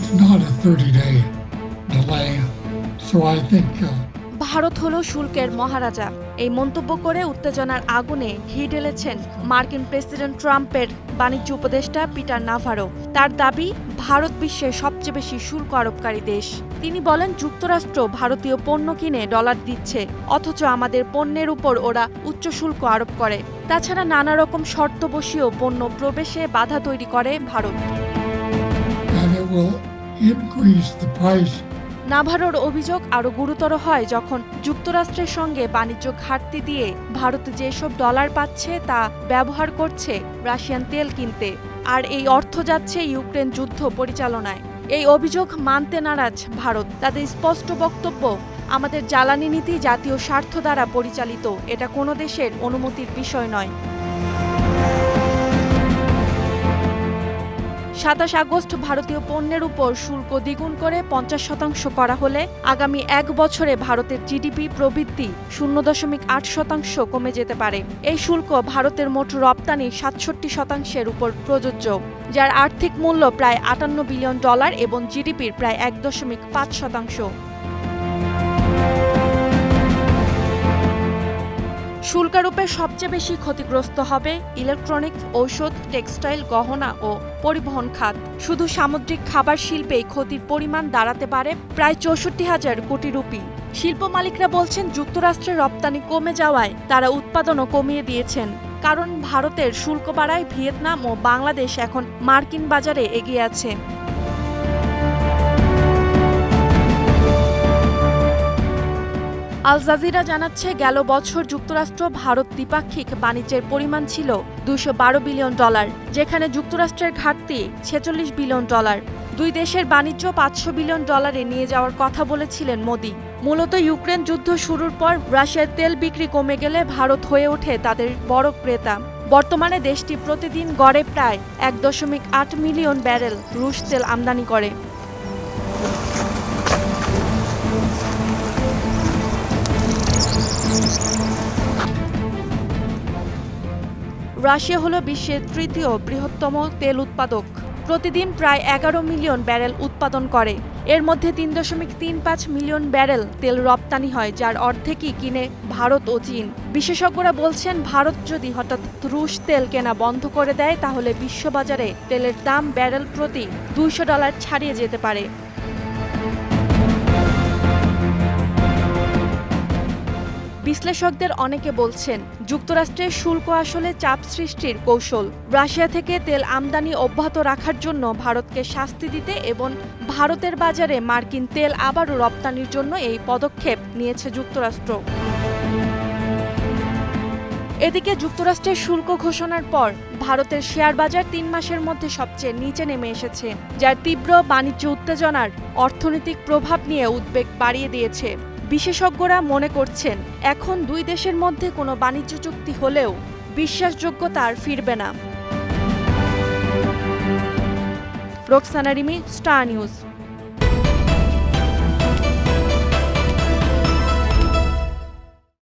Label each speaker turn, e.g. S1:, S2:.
S1: It's not a 30-day delay. So I think
S2: Bharat হলো শুল্কের মহারাজা। এই মন্তব্য করে উত্তেজনার আগুনে ঘি ঢেলেছেন মার্কিন প্রেসিডেন্ট ট্রাম্পের বাণিজ্য উপদেষ্টা পিটার নাভারো। তার দাবি, ভারত বিশ্বের সবচেয়ে বেশি শুল্ক আরোপকারী দেশ। তিনি বলেন, যুক্তরাষ্ট্র ভারতীয় পণ্য কিনে ডলার দিচ্ছে, অথচ আমাদের পণ্যের উপর ওরা উচ্চ শুল্ক আরোপ করে। তাছাড়া নানা রকম শর্ত বসিয়েও পণ্য প্রবেশে বাধা তৈরি করে Bharat.
S1: and it will increase the price.
S2: নাভারোর অভিযোগ আরও গুরুতর হয় যখন যুক্তরাষ্ট্রের সঙ্গে বাণিজ্য ঘাটতি দিয়ে ভারত যেসব ডলার পাচ্ছে তা ব্যবহার করছে রাশিয়ান তেল কিনতে, আর এই অর্থ যাচ্ছে ইউক্রেন যুদ্ধ পরিচালনায়। এই অভিযোগ মানতে নারাজ ভারত। তাদের স্পষ্ট বক্তব্য, আমাদের জ্বালানি নীতি জাতীয় স্বার্থ দ্বারা পরিচালিত, এটা কোনো দেশের অনুমতির বিষয় নয়। ২৭ আগস্ট ভারতীয় পণ্যের উপর শুল্ক দ্বিগুণ করে ৫০% করা হলে আগামী ১ বছরে ভারতের জিডিপি প্রবৃদ্ধি ০.৮% কমে যেতে পারে। এই শুল্ক ভারতের মোট রপ্তানির ৬৭% উপর প্রযোজ্য, যার আর্থিক মূল্য প্রায় $৫৮ বিলিয়ন এবং জিডিপির প্রায় ১.৫%। শুল্কারোপে সবচেয়ে বেশি ক্ষতিগ্রস্ত হবে ইলেকট্রনিক, ঔষধ, টেক্সটাইল, গহনা ও পরিবহন খাত। শুধু সামুদ্রিক খাবার শিল্পে ক্ষতির পরিমাণ দাঁড়াতে পারে প্রায় ৬৪,০০০ কোটি রুপি। শিল্প মালিকরা বলছেন, যুক্তরাষ্ট্রের রপ্তানি কমে যাওয়ায় তারা উৎপাদনও কমিয়ে দিয়েছেন। কারণ ভারতের শুল্ক বাড়ায় ভিয়েতনাম ও বাংলাদেশ এখন মার্কিন বাজারে এগিয়ে আছে। আল জাজিরা জানাচ্ছে, গেল বছর যুক্তরাষ্ট্র ভারত দ্বিপাক্ষিক বাণিজ্যের পরিমাণ ছিল $২১২ বিলিয়ন, যেখানে যুক্তরাষ্ট্রের ঘাটতি $৪৬ বিলিয়ন। দুই দেশের বাণিজ্য $৫০০ বিলিয়ন নিয়ে যাওয়ার কথা বলেছিলেন মোদি। মূলত ইউক্রেন যুদ্ধ শুরুর পর রাশিয়ার তেল বিক্রি কমে গেলে ভারত হয়ে ওঠে তাদের বড় ক্রেতা। বর্তমানে দেশটি প্রতিদিন গড়ে প্রায় ১.৮ মিলিয়ন ব্যারেল রুশ তেল আমদানি করে। রাশিয়া হলো বিশ্বের তৃতীয় বৃহত্তম তেল উৎপাদক। প্রতিদিন প্রায় ১১ মিলিয়ন ব্যারেল উৎপাদন করে। এর মধ্যে ৩.৩৫ মিলিয়ন ব্যারেল তেল রপ্তানি হয়, যার অর্ধেকই কিনে ভারত ও চীন। বিশেষজ্ঞরা বলছেন, ভারত যদি হঠাৎ রুশ তেল কেনা বন্ধ করে দেয় তাহলে বিশ্ববাজারে তেলের দাম ব্যারেল প্রতি $২০০ ছাড়িয়ে যেতে পারে। বিশ্লেষকদের অনেকে বলছেন, যুক্তরাষ্ট্রের শুল্ক আসলে চাপ সৃষ্টির কৌশল। রাশিয়া থেকে তেল আমদানি অব্যাহত রাখার জন্য ভারতকে শাস্তি দিতে এবং ভারতের বাজারে মার্কিন তেল আবারও রপ্তানির জন্য এই পদক্ষেপ নিয়েছে যুক্তরাষ্ট্র। এদিকে যুক্তরাষ্ট্রের শুল্ক ঘোষণার পর ভারতের শেয়ার বাজার ৩ মাসের মধ্যে সবচেয়ে নিচে নেমে এসেছে, যার তীব্র বাণিজ্য উত্তেজনার অর্থনৈতিক প্রভাব নিয়ে উদ্বেগ বাড়িয়ে দিয়েছে। বিশেষজ্ঞরা মনে করছেন, এখন দুই দেশের মধ্যে কোনো বাণিজ্য চুক্তি হলেও বিশ্বাসযোগ্যতা আর ফিরবে না। Roksana Rimi, star news.